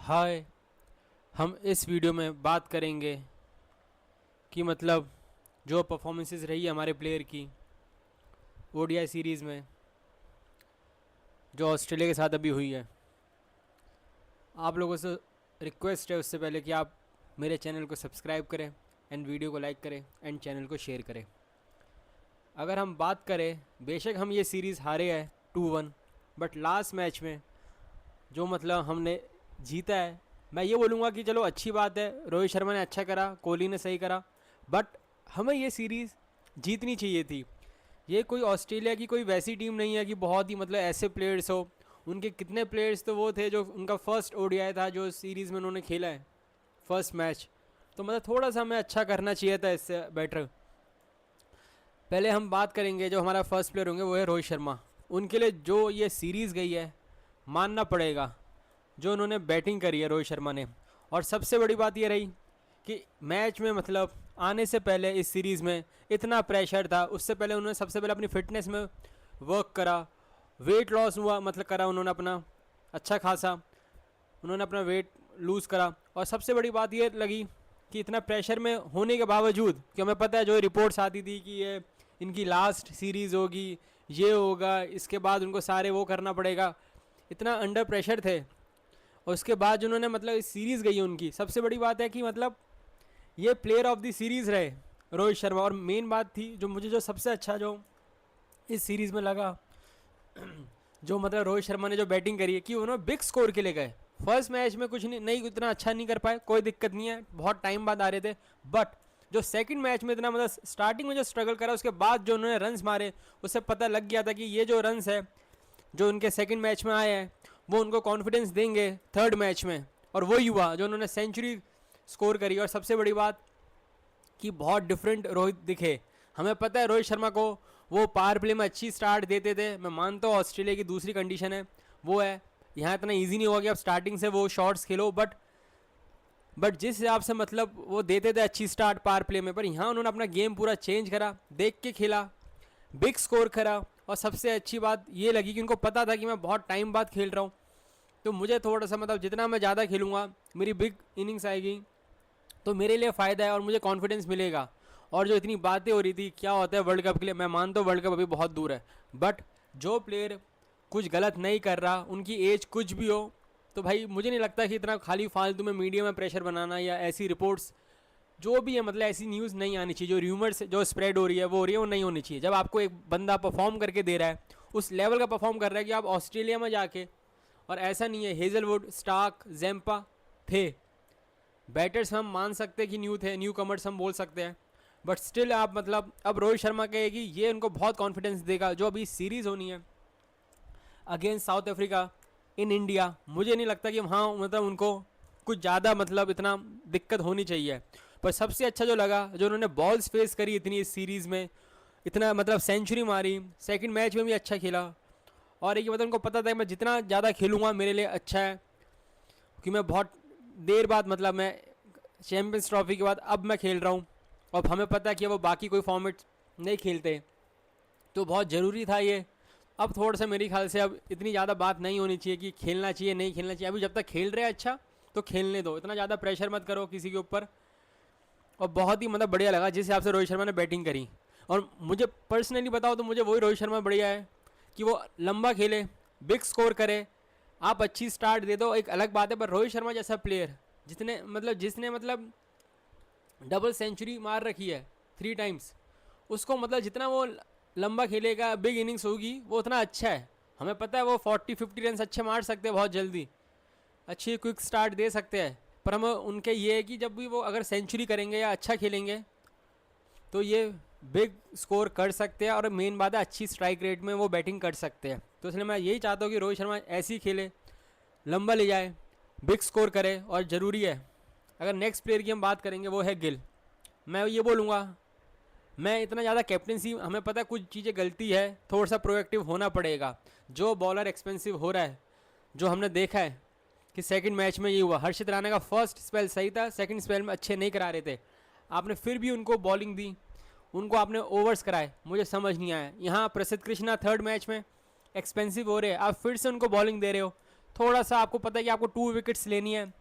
हाय। हम इस वीडियो में बात करेंगे कि मतलब जो परफॉर्मेंसेस रही है हमारे प्लेयर की ओडीआई सीरीज़ में जो ऑस्ट्रेलिया के साथ अभी हुई है। आप लोगों से रिक्वेस्ट है उससे पहले कि आप मेरे चैनल को सब्सक्राइब करें एंड वीडियो को लाइक करें एंड चैनल को शेयर करें। अगर हम बात करें, बेशक हम ये सीरीज़ हारे हैं 2-1, बट लास्ट मैच में जो मतलब हमने जीता है, मैं ये बोलूँगा कि चलो अच्छी बात है, रोहित शर्मा ने अच्छा करा, कोहली ने सही करा, बट हमें ये सीरीज़ जीतनी चाहिए थी। ये कोई ऑस्ट्रेलिया की कोई वैसी टीम नहीं है कि बहुत ही मतलब ऐसे प्लेयर्स हो। उनके कितने प्लेयर्स तो वो थे जो उनका फर्स्ट ओडीआई था जो सीरीज़ में उन्होंने खेला है, फर्स्ट मैच। तो मतलब थोड़ा सा हमें अच्छा करना चाहिए था इससे बेटर। पहले हम बात करेंगे जो हमारा फर्स्ट प्लेयर होंगे वो है रोहित शर्मा। उनके लिए जो ये सीरीज़ गई है मानना पड़ेगा, जो उन्होंने बैटिंग करी है रोहित शर्मा ने। और सबसे बड़ी बात ये रही कि मैच में मतलब आने से पहले इस सीरीज़ में इतना प्रेशर था, उससे पहले उन्होंने सबसे पहले अपनी फ़िटनेस में वर्क करा, वेट लॉस हुआ, मतलब करा उन्होंने अपना अच्छा खासा, उन्होंने अपना वेट लूज़ करा। और सबसे बड़ी बात ये लगी कि इतना प्रेशर में होने के बावजूद, कि हमें पता है जो रिपोर्ट्स आती थी कि ये इनकी लास्ट सीरीज़ होगी, ये होगा, इसके बाद उनको सारे वो करना पड़ेगा, इतना अंडर प्रेशर थे। और उसके बाद जो उन्होंने मतलब इस सीरीज़ गई है उनकी, सबसे बड़ी बात है कि मतलब ये प्लेयर ऑफ द सीरीज़ रहे रोहित शर्मा। और मेन बात थी जो मुझे जो सबसे अच्छा जो इस सीरीज़ में लगा, जो मतलब रोहित शर्मा ने जो बैटिंग करी है कि उन्होंने बिग स्कोर के लिए गए। फर्स्ट मैच में कुछ नहीं उतना अच्छा नहीं कर पाए, कोई दिक्कत नहीं है, बहुत टाइम बाद आ रहे थे, बट जो सेकंड मैच में इतना मतलब स्टार्टिंग में जो स्ट्रगल करा, उसके बाद जो उन्होंने रन्स मारे, उससे पता लग गया था कि ये जो रन्स है जो उनके सेकंड मैच में आए हैं वो उनको कॉन्फिडेंस देंगे थर्ड मैच में। और वही हुआ जो उन्होंने सेंचुरी स्कोर करी। और सबसे बड़ी बात कि बहुत डिफरेंट रोहित दिखे। हमें पता है रोहित शर्मा को वो पावर प्ले में अच्छी स्टार्ट देते थे। मैं मानता हूँ ऑस्ट्रेलिया की दूसरी कंडीशन है वो है, यहाँ इतना ईजी नहीं होगा कि आप स्टार्टिंग से वो शॉट्स खेलो, बट जिस हिसाब से मतलब वो देते थे अच्छी स्टार्ट पावर प्ले में, पर यहाँ उन्होंने अपना गेम पूरा चेंज करा, देख के खेला, बिग स्कोर करा। और सबसे अच्छी बात ये लगी कि उनको पता था कि मैं बहुत टाइम बाद खेल रहा हूँ, तो मुझे थोड़ा सा मतलब जितना मैं ज़्यादा खेलूँगा मेरी बिग इनिंग्स आएगी तो मेरे लिए फ़ायदा है और मुझे कॉन्फिडेंस मिलेगा। और जो इतनी बातें हो रही थी क्या होता है वर्ल्ड कप के लिए, मैं मानता हूँ वर्ल्ड कप अभी बहुत दूर है, बट जो प्लेयर कुछ गलत नहीं कर रहा, उनकी एज कुछ भी हो, तो भाई मुझे नहीं लगता कि इतना खाली फालतू में मीडिया में प्रेशर बनाना या ऐसी रिपोर्ट्स जो भी है, मतलब ऐसी न्यूज़ नहीं आनी चाहिए। जो र्यूमर्स जो स्प्रेड हो रही है वो हो रही है, वो नहीं होनी चाहिए। जब आपको एक बंदा परफॉर्म करके दे रहा है, उस लेवल का परफॉर्म कर रहा है कि आप ऑस्ट्रेलिया में जाके, और ऐसा नहीं है हेजलवुड, स्टार्क, जैम्पा थे बैटर्स, हम मान सकते हैं कि न्यू थे, न्यू कमर्स हम बोल सकते हैं, बट स्टिल आप मतलब अब रोहित शर्मा कहेगी ये उनको बहुत कॉन्फिडेंस देगा। जो अभी सीरीज़ होनी है against south Africa in India, मुझे नहीं लगता कि वहाँ मतलब उनको कुछ ज़्यादा मतलब इतना दिक्कत होनी चाहिए। पर सबसे अच्छा जो लगा, जो उन्होंने बॉल्स फेस करी इतनी इस सीरीज़ में, इतना मतलब सेंचुरी मारी, सेकंड मैच में भी अच्छा खेला। और एक मतलब उनको पता था मैं जितना ज़्यादा खेलूँगा मेरे लिए अच्छा है, कि मैं बहुत देर बाद मतलब मैं चैम्पियंस ट्रॉफी के बाद अब मैं खेल रहा हूँ, और हमें पता है कि वो बाकी कोई फॉर्मेट नहीं खेलते, तो बहुत ज़रूरी था ये। अब थोड़ा सा मेरे ख्याल से अब इतनी ज़्यादा बात नहीं होनी चाहिए कि खेलना चाहिए नहीं खेलना चाहिए। अभी जब तक खेल रहे हैं अच्छा तो खेलने दो, इतना ज़्यादा प्रेशर मत करो किसी के ऊपर। और बहुत ही मतलब बढ़िया लगा जिस हिसाब से रोहित शर्मा ने बैटिंग करी। और मुझे पर्सनली बताओ तो मुझे वही रोहित शर्मा बढ़िया है कि वो लंबा खेले, बिग स्कोर करे, आप अच्छी स्टार्ट दे दो, एक अलग बात है। पर रोहित शर्मा जैसा प्लेयर जिसने मतलब डबल सेंचुरी मार रखी है 3 टाइम्स, उसको मतलब जितना वो लंबा खेलेगा, बिग इनिंग्स होगी, वो उतना अच्छा है। हमें पता है वो 40-50 रन अच्छे मार सकते हैं बहुत जल्दी, अच्छी क्विक स्टार्ट दे सकते हैं। पर हम उनके ये है कि जब भी वो अगर सेंचुरी करेंगे या अच्छा खेलेंगे तो ये बिग स्कोर कर सकते हैं। और मेन बात है अच्छी स्ट्राइक रेट में वो बैटिंग कर सकते हैं। तो इसलिए मैं यही चाहता हूँ कि रोहित शर्मा ऐसे ही खेले, लंबा ले जाए, बिग स्कोर करे। और ज़रूरी है, अगर नेक्स्ट प्लेयर की हम बात करेंगे वो है गिल। मैं ये बोलूँगा, मैं इतना ज़्यादा कैप्टनसी, हमें पता है कुछ चीज़ें गलती है, थोड़ा सा प्रोएक्टिव होना पड़ेगा। जो बॉलर एक्सपेंसिव हो रहा है, जो हमने देखा है कि सेकंड मैच में ये हुआ, हर्षित राणा का फर्स्ट स्पेल सही था, सेकंड स्पेल में अच्छे नहीं करा रहे थे, आपने फिर भी उनको बॉलिंग दी, उनको आपने ओवर्स कराए, मुझे समझ नहीं आया। यहाँ प्रसिद्ध कृष्णा थर्ड मैच में एक्सपेंसिव हो रहे हैं, आप फिर से उनको बॉलिंग दे रहे हो, थोड़ा सा आपको पता है कि आपको 2 विकेट्स लेनी है,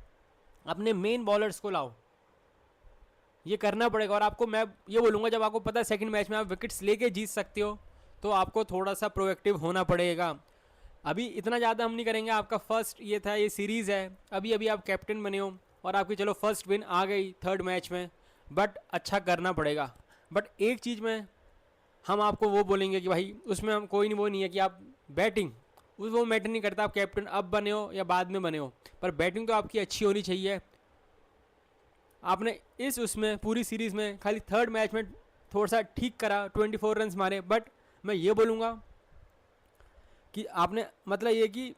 अपने मेन बॉलर्स को लाओ, ये करना पड़ेगा। और आपको मैं ये बोलूँगा, जब आपको पता है सेकंड मैच में आप विकेट्स लेके जीत सकते हो, तो आपको थोड़ा सा प्रोएक्टिव होना पड़ेगा। अभी इतना ज़्यादा हम नहीं करेंगे, आपका फर्स्ट ये था, ये सीरीज़ है, अभी अभी आप कैप्टन बने हो और आपकी चलो फर्स्ट विन आ गई थर्ड मैच में, बट अच्छा करना पड़ेगा। बट एक चीज़ में हम आपको वो बोलेंगे कि भाई उसमें हम कोई नहीं, वो नहीं है कि आप बैटिंग उस वो मैटर नहीं करता आप कैप्टन अब बने हो या बाद में बने हो, पर बैटिंग तो आपकी अच्छी होनी चाहिए। आपने इस उसमें पूरी सीरीज़ में खाली थर्ड मैच में थोड़ा सा ठीक करा, 24 रन मारे, बट मैं ये बोलूँगा कि आपने मतलब ये कि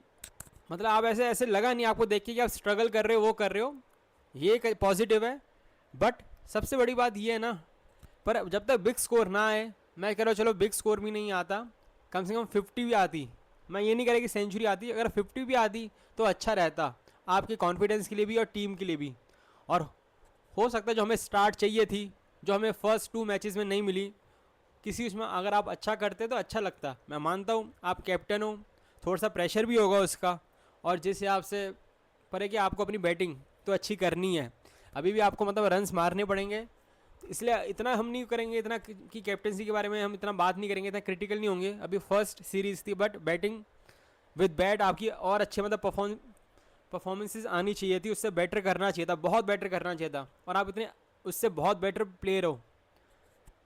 मतलब आप ऐसे ऐसे लगा नहीं आपको देख के कि आप स्ट्रगल कर रहे हो, वो कर रहे हो, ये एक पॉजिटिव है। बट सबसे बड़ी बात ये है ना, पर जब तक बिग स्कोर ना आए, मैं कह रहा हूँ चलो बिग स्कोर भी नहीं आता, कम से कम 50 भी आती, मैं ये नहीं कह रहा कि सेंचुरी आती, अगर 50 भी आती तो अच्छा रहता आपके कॉन्फिडेंस के लिए भी और टीम के लिए भी। और हो सकता है जो हमें स्टार्ट चाहिए थी, जो हमें फर्स्ट 2 मैचेस में नहीं मिली, किसी उसमें अगर आप अच्छा करते तो अच्छा लगता। मैं मानता हूँ आप कैप्टन हो, थोड़ा सा प्रेशर भी होगा उसका, और जिस हिसाब से पर है कि आपको अपनी बैटिंग तो अच्छी करनी है, अभी भी आपको मतलब रन्स मारने पड़ेंगे, तो इसलिए इतना हम नहीं करेंगे, इतना कि कैप्टनसी के बारे में हम इतना बात नहीं करेंगे, इतना क्रिटिकल नहीं होंगे। अभी फर्स्ट सीरीज़ थी, बट बैटिंग विद बैट आपकी और अच्छे मतलब परफॉर्मेंसेज आनी चाहिए थी, उससे बेटर करना चाहिए था, बहुत बेटर करना चाहिए था, और आप इतने उससे बहुत बेटर प्लेयर हो।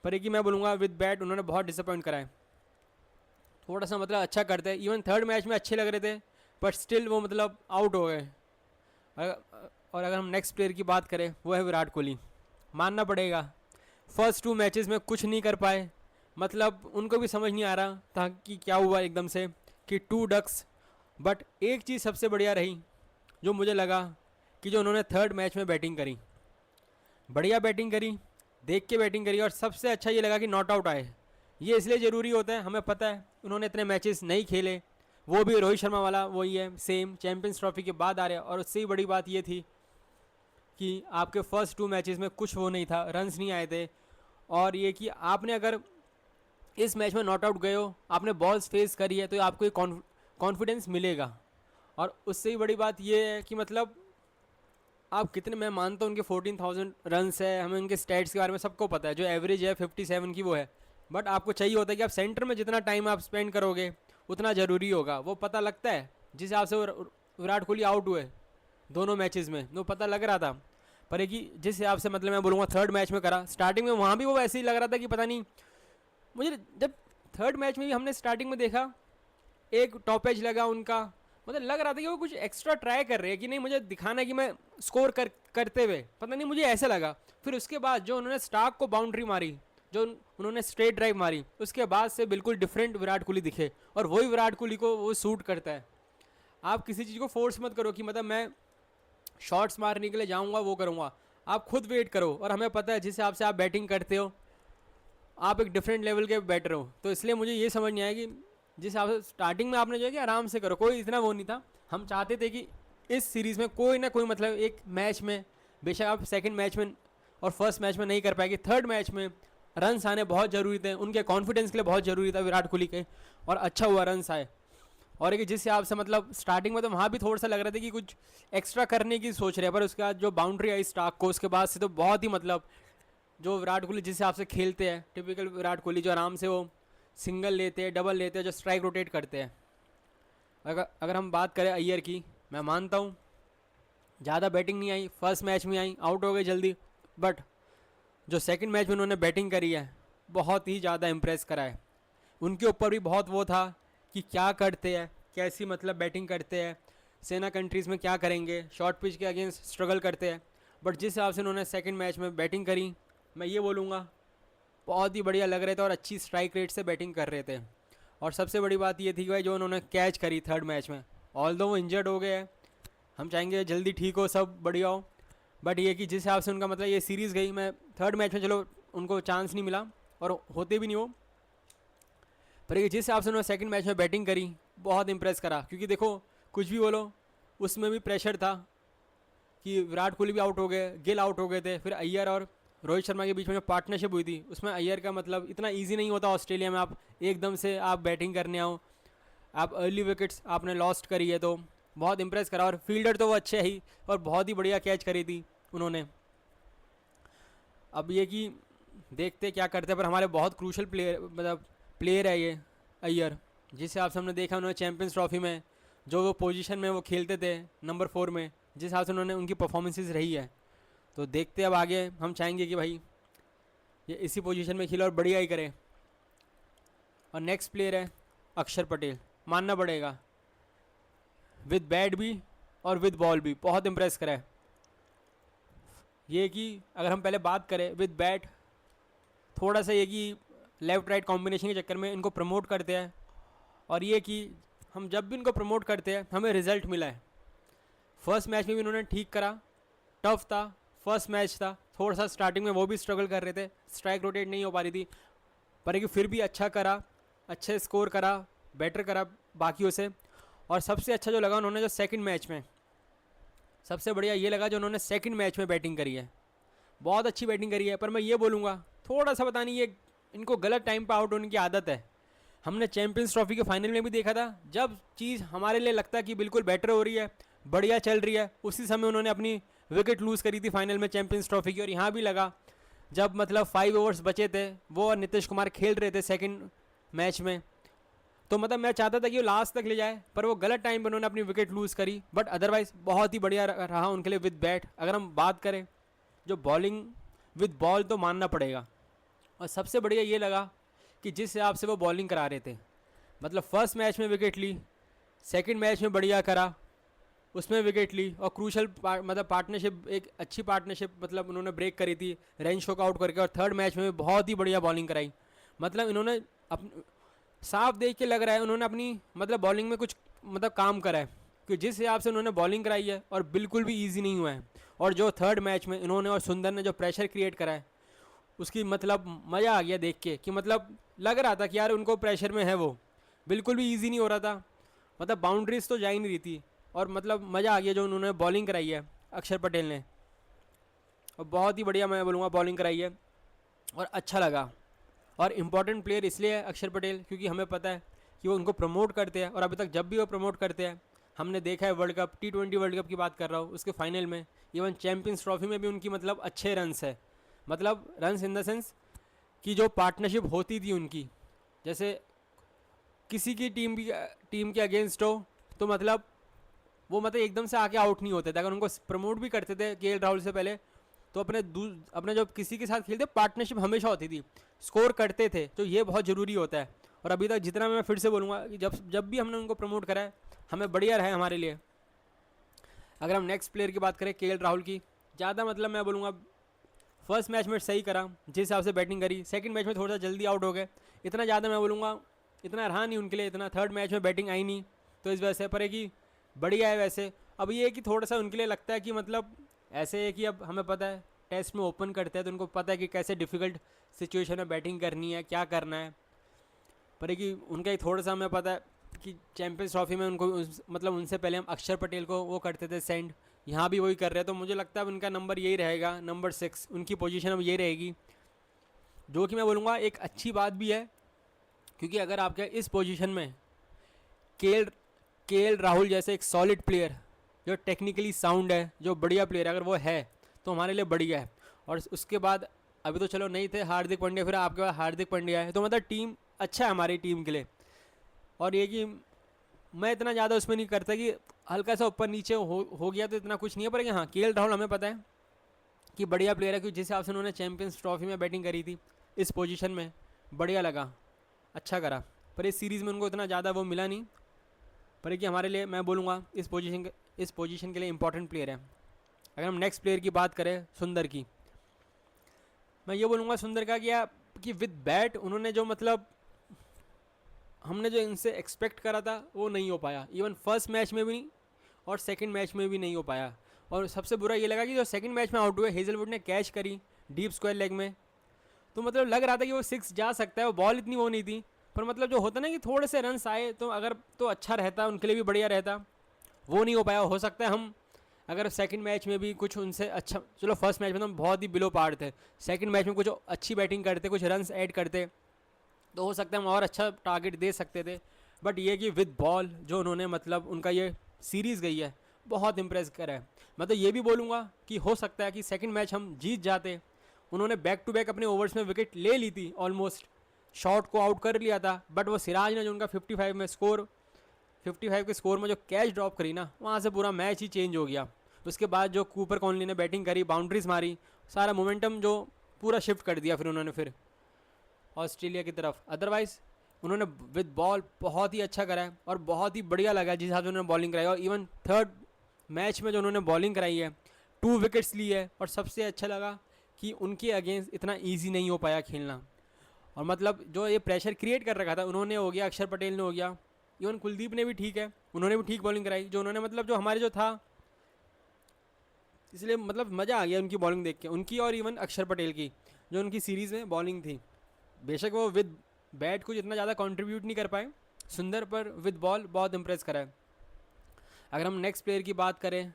पर एक ही मैं बोलूँगा विद बैट उन्होंने बहुत डिसअपॉइंट करा है, थोड़ा सा मतलब अच्छा करते हैं, इवन थर्ड मैच में अच्छे लग रहे थे, बट स्टिल वो मतलब आउट हो गए। और अगर हम नेक्स्ट प्लेयर की बात करें, वो है विराट कोहली। मानना पड़ेगा फर्स्ट 2 मैचेस में कुछ नहीं कर पाए, मतलब उनको भी समझ नहीं आ रहा था कि क्या हुआ एकदम से कि 2 डक्स। बट एक चीज़ सबसे बढ़िया रही जो मुझे लगा कि जो उन्होंने थर्ड मैच में बैटिंग करी, बढ़िया बैटिंग करी, देख के बैटिंग करी, और सबसे अच्छा ये लगा कि नॉट आउट आए। ये इसलिए ज़रूरी होता है, हमें पता है उन्होंने इतने मैचेस नहीं खेले, वो भी रोहित शर्मा वाला वही है सेम, चैंपियंस ट्रॉफी के बाद आ रहे हैं। और उससे ही बड़ी बात ये थी कि आपके फर्स्ट 2 मैचेस में कुछ वो नहीं था, रन्स नहीं आए थे, और ये कि आपने अगर इस मैच में नॉट आउट गए हो, आपने बॉल्स फेस करी है, तो आपको एक कॉन्फिडेंस मिलेगा। और उससे ही बड़ी बात ये है कि मतलब आप कितने, मैं मानता हूँ उनके 14,000 रन्स है, हमें उनके स्टैट्स के बारे में सबको पता है, जो एवरेज है 57 की वो है, बट आपको चाहिए होता है कि आप सेंटर में जितना टाइम आप स्पेंड करोगे उतना ज़रूरी होगा, वो पता लगता है। जिस हिसाब से विराट कोहली आउट हुए दोनों मैचेस में, वो पता लग रहा था। पर एक ही जिस हिसाब से मतलब मैं बोलूँगा थर्ड मैच में करा, स्टार्टिंग में वहाँ भी वो ऐसे ही लग रहा था कि पता नहीं, मुझे जब थर्ड मैच में भी हमने स्टार्टिंग में देखा एक टॉप एज लगा उनका, मतलब लग रहा था कि वो कुछ एक्स्ट्रा ट्राई कर रहे हैं कि नहीं मुझे दिखाना है कि मैं स्कोर करते हुए, पता नहीं मुझे ऐसा लगा। फिर उसके बाद जो उन्होंने स्टार्क को बाउंड्री मारी, जो उन्होंने स्ट्रेट ड्राइव मारी, उसके बाद से बिल्कुल डिफरेंट विराट कोहली दिखे, और वही विराट कोहली को वो सूट करता है। आप किसी चीज़ को फोर्स मत करो कि मतलब मैं शॉट्स मारने के लिए जाऊँगा वो करूँगा, आप खुद वेट करो, और हमें पता है जिस हिसाब से आप बैटिंग करते हो आप एक डिफरेंट लेवल के बैटर हो। तो इसलिए मुझे ये समझ नहीं आया कि जिस हिसाब से स्टार्टिंग में आपने जो है कि आराम से करो, कोई इतना वो नहीं था। हम चाहते थे कि इस सीरीज़ में कोई ना कोई मतलब एक मैच में, बेशक आप सेकंड मैच में और फर्स्ट मैच में नहीं कर पाएगी, थर्ड मैच में रन्स आने बहुत ज़रूरी थे, उनके कॉन्फिडेंस के लिए बहुत ज़रूरी था विराट कोहली के, और अच्छा हुआ रन्स आए। और एक जिस हिसाब से मतलब स्टार्टिंग में तो वहाँ भी थोड़ा सा लग रहा था कि कुछ एक्स्ट्रा करने की सोच रहे हैं, पर उसके बाद जो बाउंड्री आई स्टार्क को, उसके बाद से तो बहुत ही मतलब जो विराट कोहली जिस हिसाब से खेलते हैं, टिपिकल विराट कोहली, जो आराम से वो सिंगल लेते हैं, डबल लेते हैं, जो स्ट्राइक रोटेट करते हैं। अगर हम बात करें अय्यर की, मैं मानता हूँ ज़्यादा बैटिंग नहीं आई, फर्स्ट मैच में आई, आउट हो गए जल्दी, बट जो सेकंड मैच में उन्होंने बैटिंग करी है बहुत ही ज़्यादा इम्प्रेस करा है। उनके ऊपर भी बहुत वो था कि क्या करते हैं, कैसी मतलब बैटिंग करते हैं, सेना कंट्रीज़ में क्या करेंगे, शॉर्ट पिच के अगेंस्ट स्ट्रगल करते हैं, बट जिस हिसाब से उन्होंने सेकंड मैच में बैटिंग करी, मैं ये बोलूँगा बहुत ही बढ़िया लग रहे थे और अच्छी स्ट्राइक रेट से बैटिंग कर रहे थे। और सबसे बड़ी बात ये थी कि भाई जो उन्होंने कैच करी थर्ड मैच में, ऑल्दो वो इंजर्ड हो गए हैं, हम चाहेंगे जल्दी ठीक हो, सब बढ़िया हो, बट ये कि जिस हिसाब से उनका मतलब ये सीरीज़ गई, मैं थर्ड मैच में चलो उनको चांस नहीं मिला और होते भी नहीं हो, पर ये जिस हिसाब से उन्होंने सेकंड मैच में बैटिंग करी बहुत इंप्रेस करा। क्योंकि देखो कुछ भी बोलो उसमें भी प्रेशर था कि विराट कोहली भी आउट हो गए, गिल आउट हो गए थे, फिर अय्यर और रोहित शर्मा के बीच में जो पार्टनरशिप हुई थी उसमें अय्यर का मतलब इतना इजी नहीं होता ऑस्ट्रेलिया में आप एकदम से आप बैटिंग करने आओ, आप अर्ली विकेट्स आपने लॉस्ट करी है, तो बहुत इम्प्रेस करा। और फील्डर तो वो अच्छे ही, और बहुत ही बढ़िया कैच करी थी उन्होंने। अब ये कि देखते क्या करते हैं, पर हमारे बहुत क्रूशल प्लेयर मतलब प्लेयर है ये अय्यर, जिस हिसाब से हमने देखा उन्होंने चैंपियंस ट्रॉफी में जो वो पोजीशन में वो खेलते थे नंबर 4 में, जिस हिसाब से उन्होंने उनकी परफॉर्मेंसेस रही है। तो देखते अब आगे हम चाहेंगे कि भाई ये इसी पोजीशन में खेले और बढ़िया ही करे। और नेक्स्ट प्लेयर है अक्षर पटेल, मानना पड़ेगा विद बैट भी और विद बॉल भी बहुत इम्प्रेस करा है। ये कि अगर हम पहले बात करें विद बैट, थोड़ा सा ये कि लेफ़्ट राइट कॉम्बिनेशन के चक्कर में इनको प्रमोट करते हैं, और ये कि हम जब भी इनको प्रमोट करते हैं हमें रिजल्ट मिला है। फर्स्ट मैच में भी इन्होंने ठीक करा, टफ था, फर्स्ट मैच था, थोड़ा सा स्टार्टिंग में वो भी स्ट्रगल कर रहे थे, स्ट्राइक रोटेट नहीं हो पा रही थी, पर फिर भी अच्छा करा, अच्छे स्कोर करा, बेटर करा बाकियों से। और सबसे अच्छा जो लगा उन्होंने जो सेकंड मैच में, सबसे बढ़िया ये लगा जो उन्होंने सेकंड मैच में बैटिंग करी है, बहुत अच्छी बैटिंग करी है। पर मैं ये बोलूँगा थोड़ा सा पता नहीं ये इनको गलत टाइम पर आउट होने की आदत है। हमने चैंपियंस ट्रॉफी के फाइनल में भी देखा था, जब चीज़ हमारे लिए लगता है कि बिल्कुल बेटर हो रही है, बढ़िया चल रही है, उसी समय उन्होंने अपनी विकेट लूज़ करी थी फाइनल में चैंपियंस ट्रॉफी की। और यहाँ भी लगा जब मतलब 5 ओवर्स बचे थे, वो और नीतीश कुमार खेल रहे थे सेकंड मैच में, तो मतलब मैं चाहता था कि वो लास्ट तक ले जाए, पर वो गलत टाइम पर उन्होंने अपनी विकेट लूज़ करी। बट अदरवाइज़ बहुत ही बढ़िया रहा उनके लिए विद बैट। अगर हम बात करें जो बॉलिंग विद बॉल, तो मानना पड़ेगा। और सबसे बढ़िया ये लगा कि जिस हिसाब से वो बॉलिंग करा रहे थे, मतलब फर्स्ट मैच में विकेट ली, सेकंड मैच में बढ़िया करा, उसमें विकेट ली, और क्रूशल मतलब पार्टनरशिप, एक अच्छी पार्टनरशिप मतलब उन्होंने ब्रेक करी थी रेंशो को आउट करके, और थर्ड मैच में बहुत ही बढ़िया बॉलिंग कराई। मतलब इन्होंने साफ देख के लग रहा है उन्होंने अपनी मतलब बॉलिंग में कुछ मतलब काम करा है, कि जिस हिसाब से उन्होंने बॉलिंग कराई है, और बिल्कुल भी ईजी नहीं हुआ है। और जो थर्ड मैच में इन्होंने और सुंदर ने जो प्रेशर क्रिएट करा है, उसकी मतलब मज़ा आ गया देख के, कि मतलब लग रहा था कि यार उनको प्रेशर में है, वो बिल्कुल भी इजी नहीं हो रहा था, मतलब बाउंड्रीज तो जा ही नहीं रही थी। और मतलब मज़ा आ गया जो उन्होंने बॉलिंग कराई है अक्षर पटेल ने, और बहुत ही बढ़िया मैं बोलूँगा बॉलिंग कराई है, और अच्छा लगा। और इम्पॉर्टेंट प्लेयर इसलिए है अक्षर पटेल क्योंकि हमें पता है कि वो उनको प्रमोट करते हैं, और अभी तक जब भी वो प्रमोट करते हैं हमने देखा है, world cup T20 world cup की बात कर रहा हूँ, उसके फाइनल में, इवन चैम्पियंस ट्रॉफी में भी उनकी मतलब अच्छे रन्स है, मतलब रन्स इन द सेंस कि जो पार्टनरशिप होती थी उनकी, जैसे किसी की टीम के अगेंस्ट हो तो मतलब वो मतलब एकदम से आके आउट नहीं होते थे। अगर उनको प्रमोट भी करते थे KL राहुल से पहले, तो अपने जो किसी के साथ खेलते पार्टनरशिप हमेशा होती थी, स्कोर करते थे, तो ये बहुत ज़रूरी होता है। और अभी तक जितना मैं फिर से बोलूँगा कि जब भी हमने उनको प्रमोट करा है हमें बढ़िया रहा है हमारे लिए। अगर हम नेक्स्ट प्लेयर की बात करें KL राहुल की, ज़्यादा मतलब मैं बोलूँगा फर्स्ट मैच में सही करा जिस हिसाब से बैटिंग करी, सेकंड मैच में थोड़ा सा जल्दी आउट हो गए, इतना ज़्यादा मैं बोलूँगा इतना रहा नहीं उनके लिए, इतना थर्ड मैच में बैटिंग आई नहीं, तो इस वजह से पर है कि बढ़िया है। वैसे अब ये है कि थोड़ा सा उनके लिए लगता है कि मतलब ऐसे है कि अब हमें पता है टेस्ट में ओपन करते हैं तो उनको पता है कि कैसे डिफ़िकल्ट सिचुएशन में बैटिंग करनी है, क्या करना है, पर है कि उनका ही थोड़ा सा हमें पता है कि चैंपियंस ट्रॉफी में उनको मतलब उनसे पहले हम अक्षर पटेल को वो करते थे सेंड, यहाँ भी वही कर रहे हैं, तो मुझे लगता है अब उनका नंबर यही रहेगा, नंबर 6 उनकी पोजीशन अब यही रहेगी, जो कि मैं बोलूँगा एक अच्छी बात भी है। क्योंकि अगर आपके इस पोजीशन में KL राहुल जैसे एक सॉलिड प्लेयर जो टेक्निकली साउंड है, जो बढ़िया प्लेयर है, अगर वो है तो हमारे लिए बढ़िया है। और उसके बाद अभी तो चलो नहीं थे हार्दिक पांड्या, फिर आपके पास हार्दिक पांड्या है, तो मतलब टीम अच्छा है हमारी टीम के लिए। और ये कि मैं इतना ज़्यादा उसमें नहीं करता कि हल्का सा ऊपर नीचे हो गया तो इतना कुछ नहीं है, पर हाँ KL राहुल हमें पता है कि बढ़िया प्लेयर है, क्योंकि जिस हिसाब से उन्होंने चैंपियंस ट्रॉफी में बैटिंग करी थी इस पोजीशन में, बढ़िया लगा, अच्छा करा। पर इस सीरीज़ में उनको इतना ज़्यादा वो मिला नहीं, पर कि हमारे लिए मैं बोलूँगा इस पोजीशन के लिए इंपॉर्टेंट प्लेयर है। अगर हम नेक्स्ट प्लेयर की बात करें सुंदर की, मैं ये बोलूँगा सुंदर का क्या कि विद बैट उन्होंने जो मतलब हमने जो इनसे एक्सपेक्ट करा था वो नहीं हो पाया, इवन फर्स्ट मैच में भी नहीं और सेकंड मैच में भी नहीं हो पाया। और सबसे बुरा ये लगा कि जो सेकंड मैच में आउट हुए, हेजलवुड ने कैच करी डीप स्क्वायर लेग में, तो मतलब लग रहा था कि वो 6 जा सकता है, वो बॉल इतनी वो नहीं थी, पर मतलब जो होता ना कि थोड़े से रन्स आए तो अगर तो अच्छा रहता, उनके लिए भी बढ़िया रहता, वो नहीं हो पाया। हो सकता है हम अगर सेकंड मैच में भी कुछ उनसे अच्छा, चलो फर्स्ट मैच में तो हम बहुत ही बिलो पार थे, सेकंड मैच में कुछ अच्छी बैटिंग करते, कुछ रन्स ऐड करते, तो हो सकता है हम और अच्छा टारगेट दे सकते थे। बट ये कि विद बॉल जो उन्होंने मतलब उनका ये सीरीज़ गई है, बहुत इम्प्रेस करा है। मैं तो ये भी बोलूँगा कि हो सकता है कि सेकंड मैच हम जीत जाते। उन्होंने बैक टू बैक अपने ओवर्स में विकेट ले ली थी, ऑलमोस्ट शॉट को आउट कर लिया था, बट वो सिराज ने जो उनका 55 के स्कोर में जो कैच ड्रॉप करी ना, वहाँ से पूरा मैच ही चेंज हो गया। उसके बाद जो कूपर कॉनली ने बैटिंग करी, बाउंड्रीज मारी, सारा मोमेंटम जो पूरा शिफ्ट कर दिया फिर उन्होंने फिर ऑस्ट्रेलिया की तरफ। अदरवाइज़ उन्होंने विद बॉल बहुत ही अच्छा करा है और बहुत ही बढ़िया लगा जिस हिसाब से उन्होंने बॉलिंग कराई। और इवन थर्ड मैच में जो उन्होंने बॉलिंग कराई है, 2 विकेट्स ली है, और सबसे अच्छा लगा कि उनके अगेंस्ट इतना ईजी नहीं हो पाया खेलना। और मतलब जो ये प्रेशर क्रिएट कर रखा था उन्होंने हो गया, अक्षर पटेल ने हो गया, इवन कुलदीप ने भी ठीक है, उन्होंने भी ठीक बॉलिंग कराई जो उन्होंने मतलब जो हमारे जो था, इसलिए मतलब मज़ा आ गया उनकी बॉलिंग देख के, उनकी और इवन अक्षर पटेल की जो उनकी सीरीज़ में बॉलिंग थी। बेशक वो विद बैट कुछ इतना ज़्यादा कंट्रीब्यूट नहीं कर पाए सुंदर, पर विद बॉल बहुत इंप्रेस करा है। अगर हम नेक्स्ट प्लेयर की बात करें,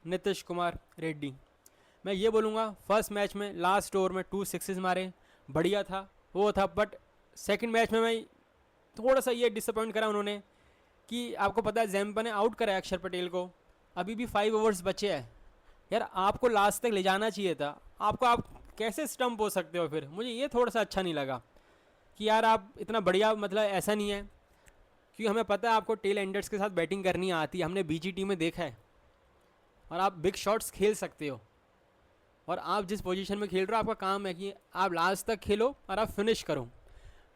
नीतीश कुमार रेड्डी, मैं ये बोलूँगा फर्स्ट मैच में लास्ट ओवर में 2 सिक्सेस मारे, बढ़िया था वो था। बट सेकंड मैच में मैं थोड़ा सा ये डिसअपॉइंट करा उन्होंने कि आपको पता है जैम्पा ने आउट करा अक्षर पटेल को, अभी भी 5 ओवर्स बचे हैं यार, आपको लास्ट तक ले जाना चाहिए था। आपको आप कैसे स्टम्प हो सकते हो फिर, मुझे ये थोड़ा सा अच्छा नहीं लगा कि यार आप इतना बढ़िया, मतलब ऐसा नहीं है, क्योंकि हमें पता है आपको टेल एंडर्स के साथ बैटिंग करनी आती है, हमने बीजीटी में देखा है, और आप बिग शॉट्स खेल सकते हो, और आप जिस पोजीशन में खेल रहे हो आपका काम है कि आप लास्ट तक खेलो और आप फिनिश करो।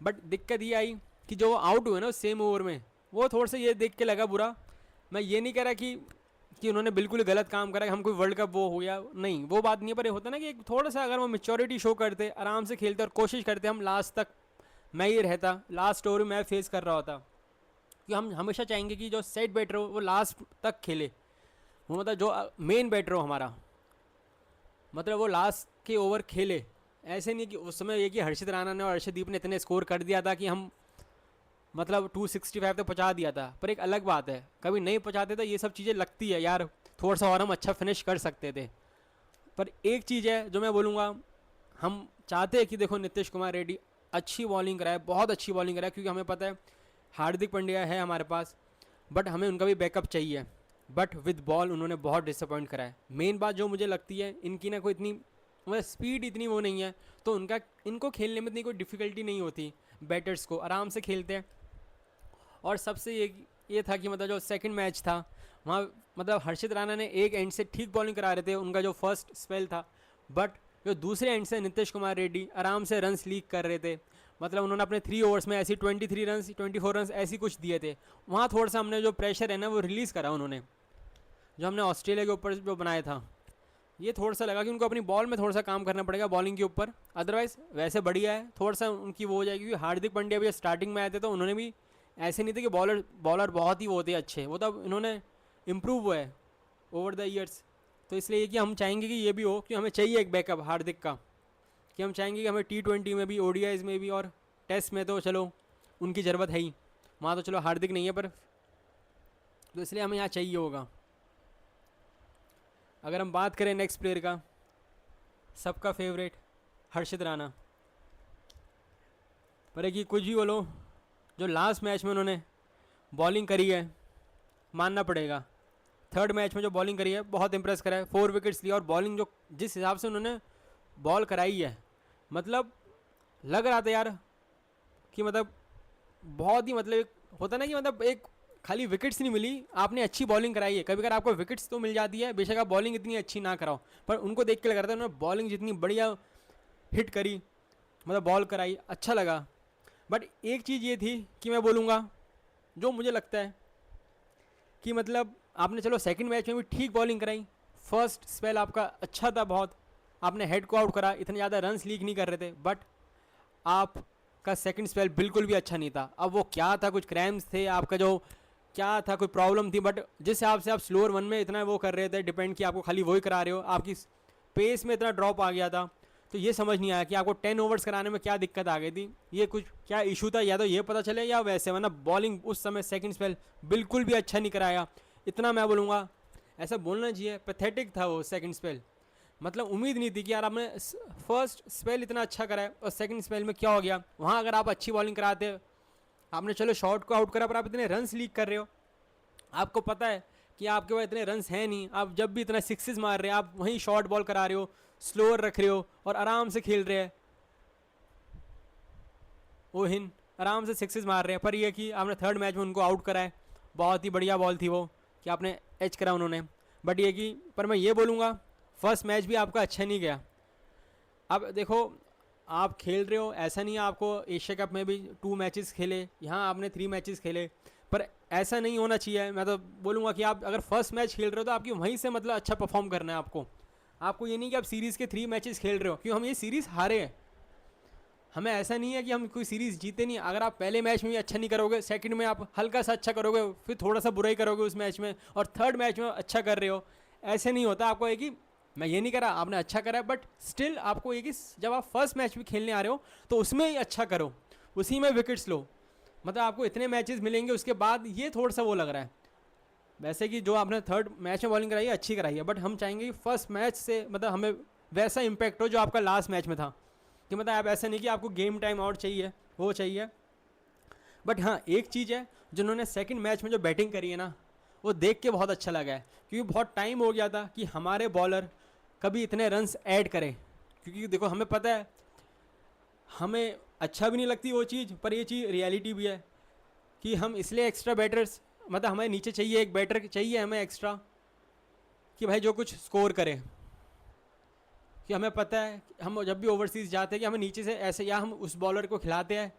बट दिक्कत ये आई कि जो आउट हुए ना सेम ओवर में, वो थोड़ा सा ये देख के लगा बुरा। मैं ये नहीं कह रहा कि उन्होंने बिल्कुल गलत काम करा, हम कोई वर्ल्ड कप वो हो गया, नहीं वो बात नहीं है, पर ये होता ना कि थोड़ा सा अगर वो मेच्योरिटी शो करते, आराम से खेलते और कोशिश करते हम लास्ट तक, मैं ये रहता लास्ट ओवर मैं फेस कर रहा होता, कि हम हमेशा चाहेंगे कि जो सेट बैटर हो वो लास्ट तक खेले, वो मतलब जो मेन बैटर हो हमारा, मतलब वो लास्ट के ओवर खेले। ऐसे नहीं कि उस समय ये कि हर्षित राणा ने और अर्शदीप ने इतने स्कोर कर दिया था कि हम मतलब 265 तक पहुँचा दिया था, पर एक अलग बात है कभी नहीं पहुँचाते तो ये सब चीज़ें लगती है यार, थोड़ा सा और हम अच्छा फिनिश कर सकते थे। पर एक चीज़ है जो मैं बोलूँगा, हम चाहते हैं कि देखो नीतीश कुमार रेड्डी अच्छी बॉलिंग कराए, बहुत अच्छी बॉलिंग कराए, क्योंकि हमें पता है हार्दिक पांड्या है हमारे पास, बट हमें उनका भी बैकअप चाहिए। बट विद बॉल उन्होंने बहुत डिसअपॉइंट करा है। मेन बात जो मुझे लगती है, इनकी ना कोई इतनी मतलब स्पीड इतनी वो नहीं है, तो इनको खेलने में इतनी कोई डिफ़िकल्टी नहीं होती, बैटर्स को आराम से खेलते हैं। और सबसे ये था कि मतलब जो सेकंड मैच था वहाँ मतलब हर्षित राणा ने एक एंड से ठीक बॉलिंग करा रहे थे, उनका जो फर्स्ट स्पेल था, बट जो दूसरे एंड से नीतीश कुमार रेड्डी आराम से रन्स लीक कर रहे थे, मतलब उन्होंने अपने 3 ओवर्स में ऐसी 23 रन्स 24 रन्स ऐसी कुछ दिए थे। वहाँ थोड़ा सा हमने जो प्रेशर है ना वो रिलीज़ करा उन्होंने, जो हमने ऑस्ट्रेलिया के ऊपर जो बनाया था, ये थोड़ा सा लगा कि उनको अपनी बॉल में थोड़ा सा काम करना पड़ेगा बॉलिंग के ऊपर। अदरवाइज़ वैसे बढ़िया है, थोड़ा सा उनकी वो हो जाएगी, क्योंकि हार्दिक पांड्या भी स्टार्टिंग में आए थे तो उन्होंने भी ऐसे नहीं थे कि बॉलर बहुत ही वो थे अच्छे, वो तो इन्होंने इम्प्रूव हुआ है ओवर द ईयर्स। तो इसलिए कि हम चाहेंगे कि ये भी हो कि हमें चाहिए एक बैकअप हार्दिक का, कि हम चाहेंगे कि हमें T20 में भी, ODIs में भी, और टेस्ट में तो चलो उनकी ज़रूरत है ही, वहाँ तो चलो हार्दिक नहीं है, पर तो इसलिए हमें यहाँ चाहिए होगा। अगर हम बात करें नेक्स्ट प्लेयर का, सबका फेवरेट हर्षित राणा, पर एक कुछ भी बोलो, जो लास्ट मैच में उन्होंने बॉलिंग करी है मानना पड़ेगा, थर्ड मैच में जो बॉलिंग करी है बहुत इंप्रेस करा है, 4 विकेट्स लिया, और बॉलिंग जो जिस हिसाब से उन्होंने बॉल कराई है, मतलब लग रहा था यार कि मतलब बहुत ही मतलब एक होता ना कि मतलब एक खाली विकेट्स नहीं मिली, आपने अच्छी बॉलिंग कराई है। कभी अगर आपको विकेट्स तो मिल जाती है, बेशक आप बॉलिंग इतनी अच्छी ना कराओ, पर उनको देख के लग रहा था उन्होंने बॉलिंग जितनी बढ़िया हिट करी, मतलब बॉल कराई, अच्छा लगा। बट एक चीज़ ये थी कि मैं बोलूँगा जो मुझे लगता है कि मतलब आपने चलो सेकंड मैच में भी ठीक बॉलिंग कराई, फर्स्ट स्पेल आपका अच्छा था बहुत, आपने हेड को आउट करा, इतने ज़्यादा रन्स लीक नहीं कर रहे थे, बट आपका सेकंड स्पेल बिल्कुल भी अच्छा नहीं था। अब वो क्या था, कुछ क्रैम्स थे, आपका जो क्या था, कोई प्रॉब्लम थी, बट जिस हिसाब से आप स्लोअर 1 में इतना वो कर रहे थे, डिपेंड कि आपको खाली वही करा रहे हो, आपकी पेस में इतना ड्रॉप आ गया था, तो ये समझ नहीं आया कि आपको 10 ओवर्स कराने में क्या दिक्कत आ गई थी, ये कुछ क्या इशू था, या तो ये पता चले या वैसे, वरना बॉलिंग उस समय सेकंड स्पेल बिल्कुल भी अच्छा नहीं कराया। इतना मैं बोलूँगा, ऐसा बोलना चाहिए, पैथेटिक था वो सेकंड स्पेल, मतलब उम्मीद नहीं थी कि यार आपने फर्स्ट स्पेल इतना अच्छा करा है और सेकंड स्पेल में क्या हो गया। वहाँ अगर आप अच्छी बॉलिंग कराते, आपने चलो शॉट को आउट करा, पर आप इतने रन्स लीक कर रहे हो, आपको पता है कि आपके पास इतने रन्स हैं नहीं, आप जब भी इतना सिक्सेस मार रहे हैं, आप वहीं शॉर्ट बॉल करा रहे हो, स्लोअर रख रहे हो और आराम से खेल रहे हैं, ओहिन आराम से सिक्सेस मार रहे हैं। पर ये कि आपने थर्ड मैच में उनको आउट करा है, बहुत ही बढ़िया बॉल थी वो कि आपने एच करा उन्होंने। बट ये कि पर मैं ये बोलूँगा फर्स्ट मैच भी आपका अच्छा नहीं गया। अब देखो आप खेल रहे हो, ऐसा नहीं है आपको एशिया कप में भी 2 मैचेस खेले, यहाँ आपने 3 मैचेस खेले, पर ऐसा नहीं होना चाहिए। मैं तो बोलूँगा कि आप अगर फर्स्ट मैच खेल रहे हो तो आपकी वहीं से मतलब अच्छा परफॉर्म करना है आपको ये नहीं कि आप सीरीज़ के 3 मैचेस खेल रहे हो, क्यों हम ये सीरीज़ हारे हैं। हमें ऐसा नहीं है कि हम कोई सीरीज़ जीते नहीं। अगर आप पहले मैच में भी अच्छा नहीं करोगे, सेकंड में आप हल्का सा अच्छा करोगे, फिर थोड़ा सा बुरा ही करोगे उस मैच में, और थर्ड मैच में अच्छा कर रहे हो, ऐसे नहीं होता। आपको है कि मैं ये नहीं करा, आपने अच्छा करा, बट स्टिल आपको ये कि जब आप फर्स्ट मैच भी खेलने आ रहे हो तो उसमें ही अच्छा करो, उसी में विकेट्स लो। मतलब आपको इतने मैचेस मिलेंगे उसके बाद, ये थोड़ा सा वो लग रहा है। वैसे कि जो आपने थर्ड मैच में बॉलिंग कराई है अच्छी कराई है, बट हम चाहेंगे कि फर्स्ट मैच से मतलब हमें वैसा इम्पैक्ट हो जो आपका लास्ट मैच में था, कि मतलब आप ऐसा नहीं कि आपको गेम टाइम आउट चाहिए, वो चाहिए। बट हाँ एक चीज़ है, जिन्होंने सेकंड मैच में जो बैटिंग करी है ना, वो देख के बहुत अच्छा लगा है, क्योंकि बहुत टाइम हो गया था कि हमारे बॉलर कभी इतने रन्स ऐड करें। क्योंकि देखो हमें पता है, हमें अच्छा भी नहीं लगती वो चीज़, पर ये चीज़ रियलिटी भी है कि हम इसलिए एक्स्ट्रा बैटर्स, मतलब हमें नीचे चाहिए, एक बैटर चाहिए हमें एक्स्ट्रा, कि भाई जो कुछ स्कोर करे। कि हमें पता है हम जब भी ओवरसीज़ जाते हैं कि हमें नीचे से ऐसे, या हम उस बॉलर को खिलाते हैं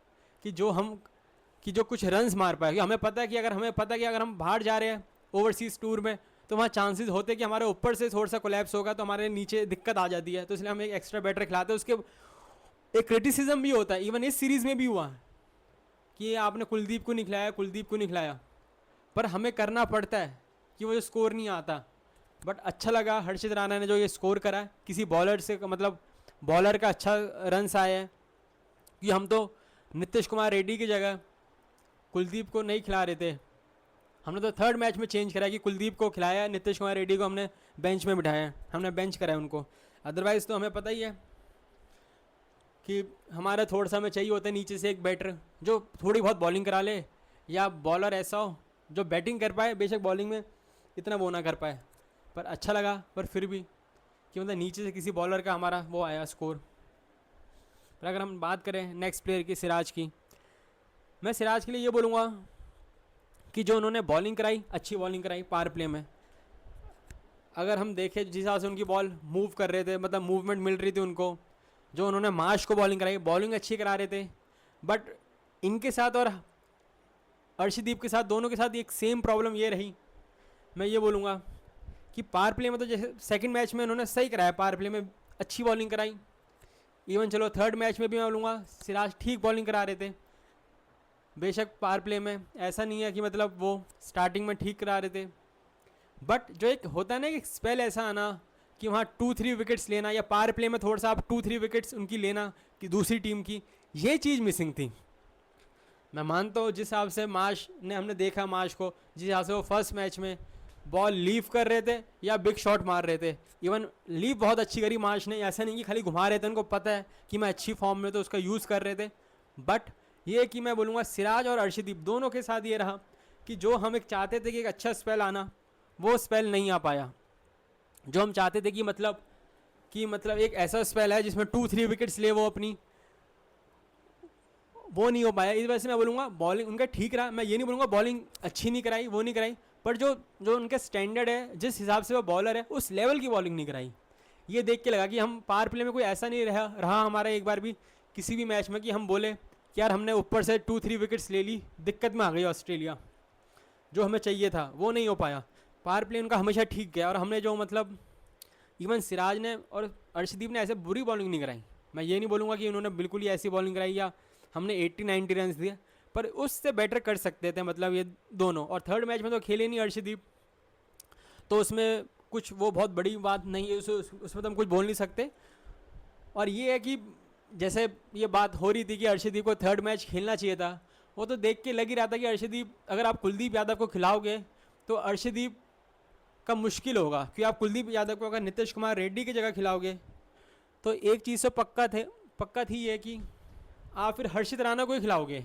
कि जो कुछ रन्स मार पाए। हमें पता है कि अगर हम बाहर जा रहे हैं ओवरसीज़ टूर में, तो वहाँ चांसेस होते हैं कि हमारे ऊपर से थोड़ा सा कोलैप्स होगा, तो हमारे नीचे दिक्कत आ जाती है। तो इसलिए हम एक एक्स्ट्रा बैटर खिलाते हैं। उसके एक क्रिटिसिज्म भी होता है, इवन इस सीरीज़ में भी हुआ कि आपने कुलदीप को नहीं खिलाया, पर हमें करना पड़ता है कि वो जो स्कोर नहीं आता। बट अच्छा लगा हर्षित राणा ने जो ये स्कोर करा, किसी बॉलर से मतलब बॉलर का अच्छा रन्स आया है, कि हम तो नीतीश कुमार रेड्डी की जगह कुलदीप को नहीं खिला रहे थे। हमने तो थर्ड मैच में चेंज करा कि कुलदीप को खिलाया, नीतीश कुमार रेड्डी को हमने बेंच में बिठाया, हमने बेंच कराया उनको। अदरवाइज़ तो हमें पता ही है कि हमारा थोड़ा सा हमें चाहिए होता है नीचे से एक बैटर जो थोड़ी बहुत बॉलिंग करा ले, या बॉलर ऐसा हो जो बैटिंग कर पाए, बेशक बॉलिंग में इतना वो ना कर पाए। पर अच्छा लगा, पर फिर भी कि मतलब नीचे से किसी बॉलर का हमारा वो आया स्कोर। पर अगर हम बात करें नेक्स्ट प्लेयर की, सिराज की, मैं सिराज के लिए ये बोलूँगा कि जो उन्होंने बॉलिंग कराई, अच्छी बॉलिंग कराई पावर प्ले में। अगर हम देखें जिस हिसाब से उनकी बॉल मूव कर रहे थे, मतलब मूवमेंट मिल रही थी उनको, जो उन्होंने मार्श को बॉलिंग कराई, बॉलिंग अच्छी करा रहे थे। बट इनके साथ और अर्शदीप के साथ, दोनों के साथ एक सेम प्रॉब्लम ये रही, मैं ये बोलूँगा कि पावर प्ले में तो जैसे सेकंड मैच में उन्होंने सही कराया, पावर प्ले में अच्छी बॉलिंग कराई। इवन चलो थर्ड मैच में भी मैं बोलूँगा सिराज ठीक बॉलिंग करा रहे थे, बेशक पावर प्ले में ऐसा नहीं है कि मतलब वो स्टार्टिंग में ठीक करा रहे थे। बट जो एक होता है ना कि स्पेल ऐसा आना कि वहाँ 2-3 विकेट्स लेना, या पावर प्ले में थोड़ा सा आप 2-3 विकेट्स उनकी लेना कि दूसरी टीम की, ये चीज़ मिसिंग थी। मैं मानता हूँ जिस हिसाब से मार्श ने, हमने देखा मार्श को जिस हिसाब से वो फर्स्ट मैच में बॉल लीव कर रहे थे या बिग शॉट मार रहे थे, इवन लीव बहुत अच्छी करी मार्श ने, ऐसा नहीं कि खाली घुमा रहे थे, उनको पता है कि मैं अच्छी फॉर्म में, तो उसका यूज़ कर रहे थे। बट ये कि मैं बोलूँगा सिराज और अर्शदीप दोनों के साथ ये रहा कि जो हम एक चाहते थे कि एक अच्छा स्पेल आना, वो स्पेल नहीं आ पाया। जो हम चाहते थे कि मतलब एक ऐसा स्पेल है जिसमें 2-3 विकेट्स ले वो अपनी, वो नहीं हो पाया। इस वजह से मैं बोलूँगा बॉलिंग उनका ठीक रहा, मैं ये नहीं बोलूँगा बॉलिंग अच्छी नहीं कराई, वो नहीं कराई, पर जो उनके स्टैंडर्ड है, जिस हिसाब से वो बॉलर है, उस लेवल की बॉलिंग नहीं कराई। ये देख के लगा कि हम पावर प्ले में कोई ऐसा नहीं रहा हमारा एक बार भी किसी भी मैच में कि हम बोले कि यार हमने ऊपर से 2-3 विकेट्स ले ली, दिक्कत में आ गई ऑस्ट्रेलिया, जो हमें चाहिए था वो नहीं हो पाया। पावर प्ले उनका हमेशा ठीक गया, और हमने जो मतलब इवन सिराज ने और अर्शदीप ने ऐसे बुरी बॉलिंग नहीं कराई। मैं ये नहीं बोलूँगा कि उन्होंने बिल्कुल ही ऐसी बॉलिंग कराई या हमने 80-90 रन दिए, पर उससे बेटर कर सकते थे मतलब ये दोनों। और थर्ड मैच में तो खेले नहीं अर्शदीप, तो उसमें कुछ वो बहुत बड़ी बात नहीं है, उसमें तो हम कुछ बोल नहीं सकते। और ये है कि जैसे ये बात हो रही थी कि अर्शदीप को थर्ड मैच खेलना चाहिए था, वो तो देख के लग ही रहा था कि अर्शदीप, अगर आप कुलदीप यादव को खिलाओगे तो अर्शदीप का मुश्किल होगा, क्योंकि आप कुलदीप यादव को अगर नीतीश कुमार रेड्डी की जगह खिलाओगे तो एक चीज़ से पक्का थी ये कि आप फिर हर्षित राणा को ही खिलाओगे,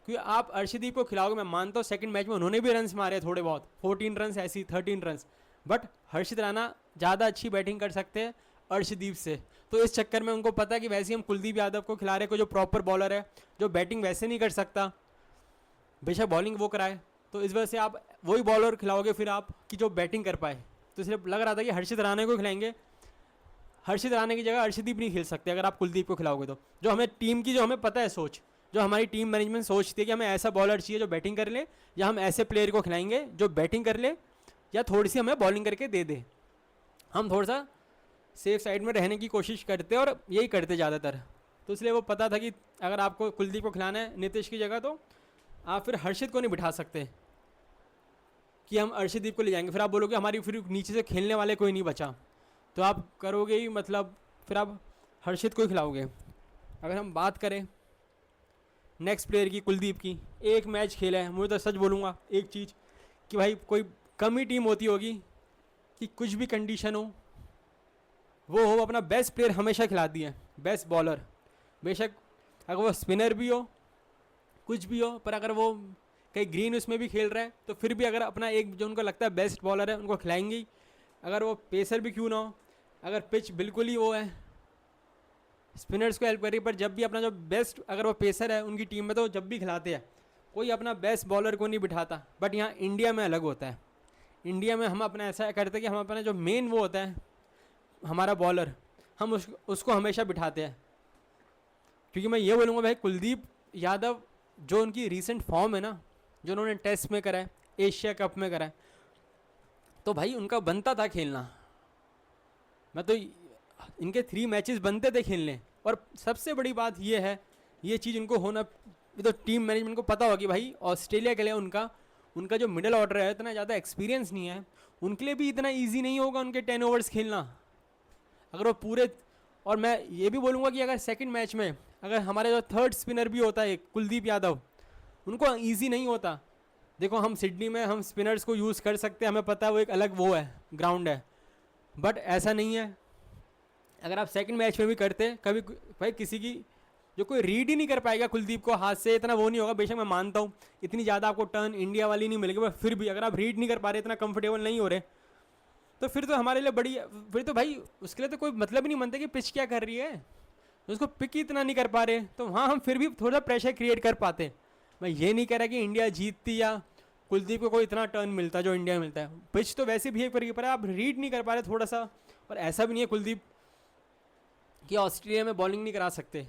क्योंकि आप अर्शदीप को खिलाओगे, मैं मानता हूँ सेकंड मैच में उन्होंने भी रन्स मारे थोड़े बहुत, 14 रन्स ऐसी 13 रन्स, बट हर्षित राणा ज़्यादा अच्छी बैटिंग कर सकते हैं अर्शदीप से। तो इस चक्कर में उनको पता है कि वैसे ही हम कुलदीप यादव को खिला रहे हैं, जो प्रॉपर बॉलर है, जो बैटिंग वैसे नहीं कर सकता, बेशक बॉलिंग वो कराए, तो इस वजह से आप वही बॉलर खिलाओगे फिर आप कि जो बैटिंग कर पाए। तो इसलिए लग रहा था कि हर्षित राणा को खिलाएंगे, हर्षित राणा की जगह अर्शदीप नहीं खेल सकते अगर आप कुलदीप को खिलाओगे तो। जो हमें टीम की, जो हमें पता है सोच, जो हमारी टीम मैनेजमेंट सोचती है कि हमें ऐसा बॉलर चाहिए जो बैटिंग कर ले, या हम ऐसे प्लेयर को खिलाएंगे जो बैटिंग कर ले या थोड़ी सी हमें बॉलिंग करके दे दे। हम थोड़ा सा सेफ साइड में रहने की कोशिश करते और यही करते ज़्यादातर। तो इसलिए वो पता था कि अगर आपको कुलदीप को खिलाना है नीतीश की जगह, तो आप फिर हर्षित को नहीं बिठा सकते कि हम अर्शदीप को ले जाएंगे, फिर आप बोलोगे हमारी फिर नीचे से खेलने वाले कोई नहीं बचा, तो आप करोगे ही, मतलब फिर आप हर्षित को ही खिलाओगे। अगर हम बात करें नेक्स्ट प्लेयर की, कुलदीप की, एक मैच खेला है, मुझे तो सच बोलूँगा एक चीज़ कि भाई कोई कम ही टीम होती होगी कि कुछ भी कंडीशन हो वो हो, अपना बेस्ट प्लेयर हमेशा खिलाती है, बेस्ट बॉलर, बेशक अगर वो स्पिनर भी हो कुछ भी हो, पर अगर वो कहीं ग्रीन उसमें भी खेल रहा है तो फिर भी अगर अपना एक जो उनको लगता है बेस्ट बॉलर है उनको खिलाएंगे ही, अगर वो पेसर भी क्यों ना हो, अगर पिच बिल्कुल ही वो है स्पिनर्स को हेल्प करिए, पर जब भी अपना जो बेस्ट अगर वो पेसर है उनकी टीम में तो जब भी खिलाते हैं, कोई अपना बेस्ट बॉलर को नहीं बिठाता। बट यहाँ इंडिया में अलग होता है, इंडिया में हम अपना ऐसा करते हैं कि हम अपना जो मेन वो होता है हमारा बॉलर, हम उसको हमेशा बिठाते हैं। क्योंकि मैं ये बोलूँगा भाई कुलदीप यादव जो उनकी रीसेंट फॉर्म है ना, जो उन्होंने टेस्ट में करा है, एशिया कप में करा है, तो भाई उनका बनता था खेलना। मैं तो इनके 3 मैचेस बनते थे खेलने। और सबसे बड़ी बात ये है, ये चीज़ इनको होना, ये तो टीम मैनेजमेंट को पता होगा कि भाई ऑस्ट्रेलिया के लिए उनका जो मिडिल ऑर्डर है इतना ज़्यादा एक्सपीरियंस नहीं है, उनके लिए भी इतना ईजी नहीं होगा उनके 10 ओवर्स खेलना अगर वो पूरे। और मैं ये भी बोलूँगा कि अगर सेकंड मैच में अगर हमारे जो थर्ड स्पिनर भी होता है कुलदीप यादव, उनको ईजी नहीं होता। देखो हम सिडनी में हम स्पिनर्स को यूज़ कर सकते हैं, हमें पता है वो एक अलग वो है ग्राउंड है, बट ऐसा नहीं है। अगर आप सेकंड मैच में भी करते कभी भाई किसी की जो कोई रीड ही नहीं कर पाएगा कुलदीप को हाथ से, इतना वो नहीं होगा। बेशक मैं मानता हूँ इतनी ज़्यादा आपको टर्न इंडिया वाली नहीं मिलेगी, पर फिर भी अगर आप रीड नहीं कर पा रहे, इतना कंफर्टेबल नहीं हो रहे, तो फिर तो हमारे लिए बड़ी, फिर तो भाई उसके लिए तो कोई मतलब ही नहीं बनता कि पिच क्या कर रही है, उसको पिक ही इतना नहीं कर पा रहे, तो वहाँ हम फिर भी थोड़ा प्रेशर क्रिएट कर पाते। मैं ये नहीं कह रहा कि इंडिया जीतती या कुलदीप को कोई इतना टर्न मिलता जो इंडिया में मिलता है, पिच तो वैसे बिहेव करेगी, पर आप रीड नहीं कर पा रहे थोड़ा सा। और ऐसा भी नहीं है कुलदीप कि ऑस्ट्रेलिया में बॉलिंग नहीं करा सकते।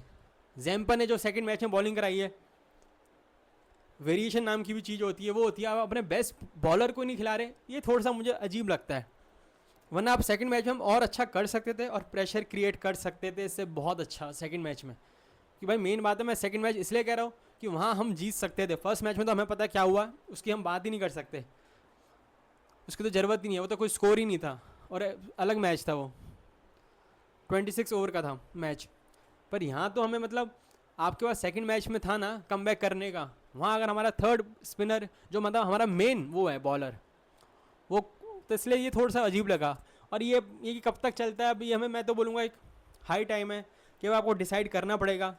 जैम्पा ने जो सेकंड मैच में बॉलिंग कराई है, वेरिएशन नाम की भी चीज़ होती है, वो होती है आप अपने बेस्ट बॉलर को नहीं खिला रहे, ये थोड़ा सा मुझे अजीब लगता है। वरना आप सेकंड मैच में हम और अच्छा कर सकते थे और प्रेशर क्रिएट कर सकते थे इससे बहुत अच्छा सेकंड मैच में। कि भाई मेन बात है, मैं सेकंड मैच इसलिए कह रहा हूँ कि वहाँ हम जीत सकते थे। फर्स्ट मैच में तो हमें पता क्या हुआ उसकी हम बात ही नहीं कर सकते, उसकी तो ज़रूरत ही नहीं है, वो तो कोई स्कोर ही नहीं था और अलग मैच था, वो 26 ओवर का था मैच। पर यहाँ तो हमें मतलब आपके पास सेकंड मैच में था ना कमबैक करने का, वहाँ अगर हमारा थर्ड स्पिनर जो मतलब हमारा मेन वो है बॉलर, वो तो इसलिए ये थोड़ा सा अजीब लगा। और ये कब तक चलता है अभी हमें, मैं तो बोलूँगा एक हाई टाइम है कि आपको डिसाइड करना पड़ेगा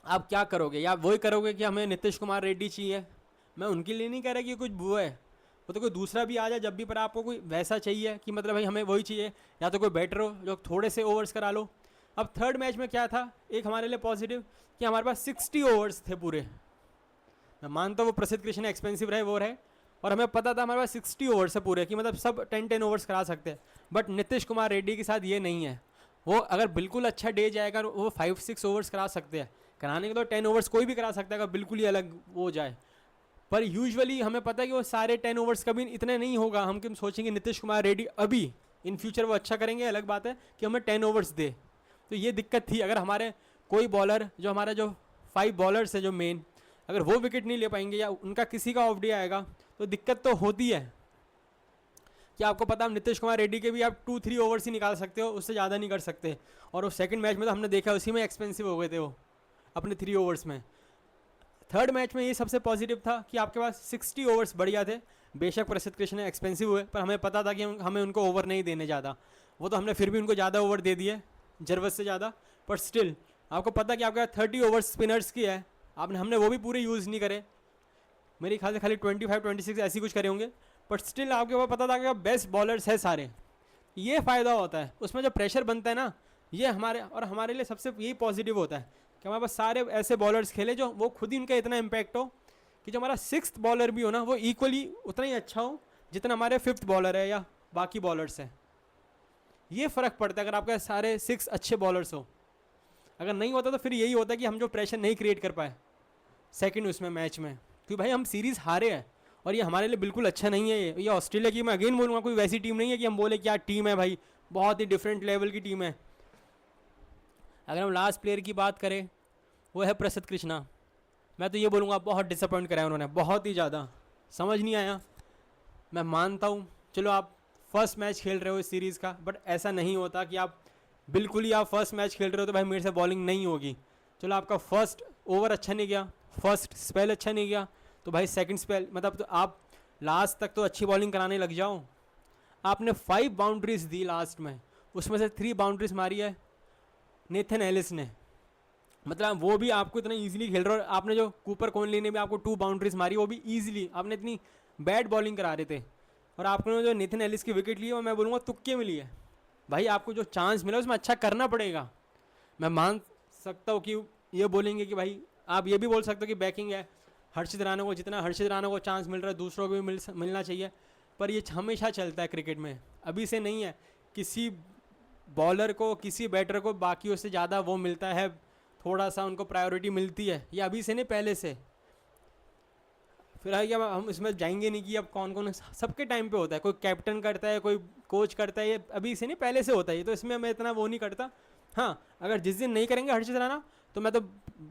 आप क्या करोगे। या वही करोगे कि हमें नीतीश कुमार रेड्डी चाहिए, मैं उनके लिए नहीं कह रहा कि कुछ वो है, वो तो कोई दूसरा भी आ जाए जब भी, पर आपको कोई वैसा चाहिए कि मतलब भाई हमें वही चाहिए, या तो कोई बैटर हो जो थोड़े से ओवर्स करा लो। अब थर्ड मैच में क्या था एक हमारे लिए पॉजिटिव कि हमारे पास 60 ओवर्स थे पूरे। मैं मानता हूँ वो प्रसिद्ध कृष्ण एक्सपेंसिव रहे वो रहे, और हमें पता था हमारे पास 60 ओवर्स है पूरे कि मतलब सब 10-10 ओवर्स करा सकते हैं। बट नीतीश कुमार रेड्डी के साथ ये नहीं है, वो अगर बिल्कुल अच्छा डे जाएगा वो 5-6 ओवर्स करा सकते हैं, कराने के तो 10 ओवर्स कोई भी करा सकता है अगर बिल्कुल ही अलग वो जाए। पर यूजुअली हमें पता है कि वो सारे 10 ओवर्स कभी इतने नहीं होगा। हम क्यों सोचेंगे नीतीश कुमार रेड्डी अभी इन फ्यूचर वो अच्छा करेंगे, अलग बात है कि हमें 10 ओवर्स दे। तो ये दिक्कत थी, अगर हमारे कोई बॉलर जो हमारा जो 5 बॉलर्स है जो मेन, अगर वो विकेट नहीं ले पाएंगे या उनका किसी का ऑफ डे आएगा तो दिक्कत तो होती है। कि आपको पता है नीतीश कुमार रेड्डी के भी आप 2-3 ओवर्स ही निकाल सकते हो, उससे ज़्यादा नहीं कर सकते। और वो सेकंड मैच में तो हमने देखा उसी में एक्सपेंसिव हो गए थे वो अपने 3 ओवर्स में। थर्ड मैच में ये सबसे पॉजिटिव था कि आपके पास 60 ओवर्स बढ़िया थे। बेशक प्रसिद्ध कृष्ण एक्सपेंसिव हुए, पर हमें पता था कि हमें उनको ओवर नहीं देने ज़्यादा, वो तो हमने फिर भी उनको ज़्यादा ओवर दे दिए ज़रूरत से ज़्यादा। पर स्टिल आपको पता कि आपके पास 30 ओवर्स स्पिनर्स की है हमने वो भी पूरे यूज़ नहीं करे, मेरे ख्याल से खाली 25-26 ऐसी कुछ करे होंगे, बट स्टिल आपके पास पता था कि बेस्ट बॉलर्स है सारे। ये फ़ायदा होता है उसमें, जो प्रेशर बनता है ना, ये हमारे लिए सबसे यही पॉजिटिव होता है कि हमारे पास सारे ऐसे बॉलर्स खेले जो वो खुद ही उनका इतना इम्पैक्ट हो कि जो हमारा 6th बॉलर भी हो ना वो इक्वली उतना ही अच्छा हो जितना हमारे 5th बॉलर है या बाकी बॉलर्स हैं। ये फ़र्क पड़ता है अगर आपके सारे 6 अच्छे बॉलर्स हो। अगर नहीं होता तो फिर यही होता है कि हम जो प्रेशर नहीं क्रिएट कर पाए सेकंड उसमें मैच में, क्योंकि भाई हम सीरीज़ हारे हैं और ये हमारे लिए बिल्कुल अच्छा नहीं है। ये ऑस्ट्रेलिया की, मैं अगेन बोलूँगा, कोई वैसी टीम नहीं है कि हम बोले क्या टीम है भाई, बहुत ही डिफरेंट लेवल की टीम है। अगर हम लास्ट प्लेयर की बात करें वो है प्रसिद्ध कृष्णा। मैं तो ये बोलूँगा बहुत डिसअपॉइंट कराया उन्होंने, बहुत ही ज़्यादा समझ नहीं आया। मैं मानता हूँ चलो आप फर्स्ट मैच खेल रहे हो इस सीरीज़ का, बट ऐसा नहीं होता कि आप बिल्कुल ही आप फर्स्ट मैच खेल रहे हो तो भाई मेरे से बॉलिंग नहीं होगी। चलो आपका फर्स्ट ओवर अच्छा नहीं गया, फर्स्ट स्पेल अच्छा नहीं गया, तो भाई सेकंड स्पेल मतलब तो आप लास्ट तक तो अच्छी बॉलिंग कराने लग जाओ। आपने 5 बाउंड्रीज दी लास्ट में, उसमें से 3 बाउंड्रीज मारी है नेथन एलिस ने, मतलब वो भी आपको इतना इजीली खेल रहा है। आपने जो कूपर कोहली ने भी आपको 2 बाउंड्रीज मारी, वो भी ईजिली, आपने इतनी बैड बॉलिंग करा रहे थे, और आपने जो नेथन एलिस की विकेट ली है वो मैं बोलूँगा तुक्के में ली है। भाई आपको जो चांस मिला उसमें अच्छा करना पड़ेगा। मैं मान सकता हूँ कि ये बोलेंगे कि भाई, आप ये भी बोल सकते हो कि बैकिंग है हर्षित राणा को, जितना हर्षित राणा को चांस मिल रहा है दूसरों को भी मिलना चाहिए, पर ये हमेशा चलता है क्रिकेट में, अभी से नहीं है। किसी बॉलर को, किसी बैटर को बाकियों से ज़्यादा वो मिलता है, थोड़ा सा उनको प्रायोरिटी मिलती है, ये अभी से नहीं पहले से। फिर आइए हम इसमें जाएंगे नहीं कि अब कौन कौन, सबके टाइम पे होता है, कोई कैप्टन करता है, कोई कोच करता है, ये अभी से नहीं पहले से होता है, तो इसमें मैं इतना वो नहीं करता। हाँ, अगर जिस दिन नहीं करेंगे हर्षित राणा तो मैं तो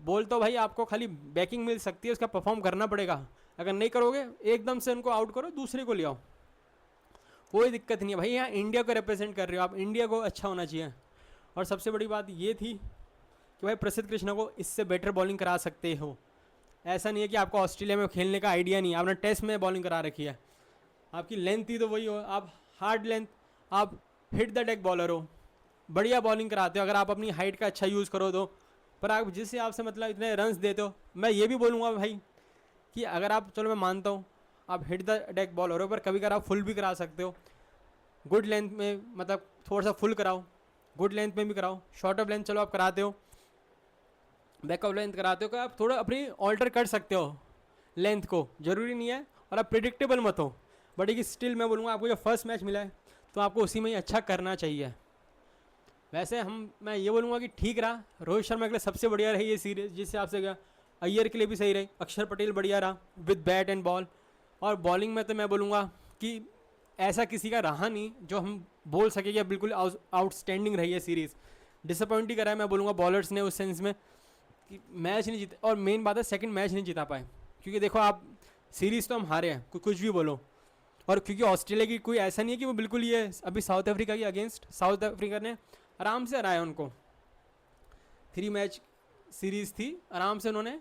बोलता हूँ भाई आपको खाली बैकिंग मिल सकती है, उसका परफॉर्म करना पड़ेगा। अगर नहीं करोगे एकदम से उनको आउट करो, दूसरे को ले आओ, कोई दिक्कत नहीं है भाई। यहाँ इंडिया को रिप्रेजेंट कर रहे हो आप, इंडिया को अच्छा होना चाहिए। और सबसे बड़ी बात ये थी कि भाई प्रसिद्ध कृष्णा को इससे बेटर बॉलिंग करा सकते हो। ऐसा नहीं है कि आपको ऑस्ट्रेलिया में खेलने का आइडिया नहीं है, आपने टेस्ट में बॉलिंग करा रखी है, आपकी लेंथ ही तो वही हो, आप हार्ड लेंथ, आप हिट द डेक बॉलर हो, बढ़िया बॉलिंग कराते हो अगर आप अपनी हाइट का अच्छा यूज़ करो तो। पर आप जिस हिसाब से मतलब इतने रन्स देते हो, मैं ये भी बोलूँगा भाई कि अगर आप, चलो मैं मानता हूँ आप हिट द डेक बॉलर हो, पर कभी कभार आप फुल भी करा सकते हो, गुड लेंथ में, मतलब थोड़ा सा फुल कराओ, गुड लेंथ में भी कराओ, शॉर्ट ऑफ लेंथ चलो आप कराते हो, बैक ऑफ लेंथ कराते हो, कि आप थोड़ा अपनी ऑल्टर कर सकते हो लेंथ को, ज़रूरी नहीं है, और आप प्रिडिक्टेबल मत हो। बट एक स्टिल मैं बोलूँगा आपको जो फर्स्ट मैच मिला है तो आपको उसी में ही अच्छा करना चाहिए। वैसे मैं ये बोलूँगा कि ठीक रहा, रोहित शर्मा के लिए सबसे बढ़िया रही ये सीरीज़ जिस हिसाब से गया, अय्यर के लिए भी सही रही, अक्षर पटेल बढ़िया रहा विद बैट एंड बॉल, और बॉलिंग में तो मैं बोलूँगा कि ऐसा किसी का रहा नहीं जो हम बोल सके कि बिल्कुल आउटस्टैंडिंग रही है सीरीज़। डिसअपॉइंट ही करा है मैं बोलूँगा बॉलर्स ने, उस सेंस में कि मैच नहीं जीते, और मेन बात है सेकंड मैच नहीं जीता पाए, क्योंकि देखो आप सीरीज़ तो हम हारे हैं, कुछ भी बोलो, और क्योंकि ऑस्ट्रेलिया की कोई ऐसा नहीं है कि वो बिल्कुल ये अभी साउथ अफ्रीका के अगेंस्ट, साउथ अफ्रीका ने आराम से हराया उनको, 3 मैच सीरीज़ थी, आराम से उन्होंने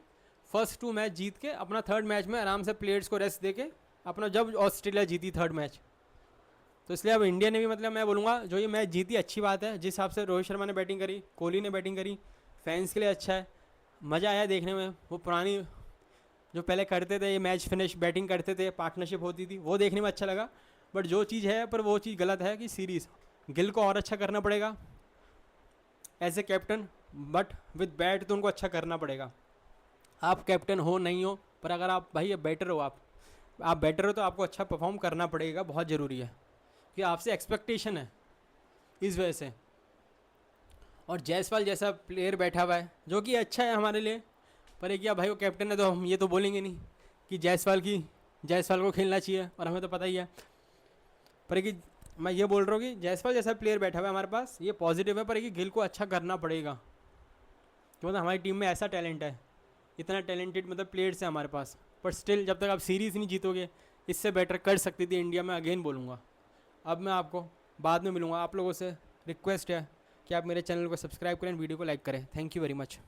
फर्स्ट 2 मैच जीत के अपना थर्ड मैच में आराम से प्लेयर्स को रेस्ट दे के अपना, जब ऑस्ट्रेलिया जीती थर्ड मैच, तो इसलिए अब इंडिया ने भी, मतलब मैं बोलूँगा जो ये मैच जीती अच्छी बात है, जिस हिसाब से रोहित शर्मा ने बैटिंग करी, कोहली ने बैटिंग करी, फैंस के लिए अच्छा है, मज़ा आया देखने में। वो पुरानी जो पहले करते थे ये मैच फिनिश बैटिंग करते थे, पार्टनरशिप होती थी, वो देखने में अच्छा लगा। बट जो चीज़ है, पर वो चीज़ गलत है कि सीरीज़ गिल को और अच्छा करना पड़ेगा as a captain, but with bat तो उनको अच्छा करना पड़ेगा। आप कैप्टन हो नहीं हो, पर अगर आप भाई बैटर हो, आप बैटर हो तो आपको अच्छा परफॉर्म करना पड़ेगा, बहुत ज़रूरी है कि आपसे एक्सपेक्टेशन है इस वजह से। और जायसवाल जैसा प्लेयर बैठा हुआ है जो कि अच्छा है हमारे लिए, पर एक भाई वो कैप्टन है तो हम ये तो बोलेंगे नहीं कि जायसवाल को खेलना चाहिए, और हमें तो पता ही है। पर एक मैं ये बोल रहा हूँ कि जायसवाल जैसा प्लेयर बैठा हुआ है हमारे पास, ये पॉजिटिव है, पर एक गिल को अच्छा करना पड़ेगा, तो मतलब हमारी टीम में ऐसा टैलेंट है, इतना टैलेंटेड मतलब प्लेयर्स है हमारे पास, पर स्टिल जब तक आप सीरीज़ नहीं जीतोगे, इससे बेटर कर सकती थी इंडिया में, अगेन बोलूँगा। अब मैं आपको बाद में मिलूँगा, आप लोगों से रिक्वेस्ट है कि आप मेरे चैनल को सब्सक्राइब करें, वीडियो को लाइक करें। Thank you very much.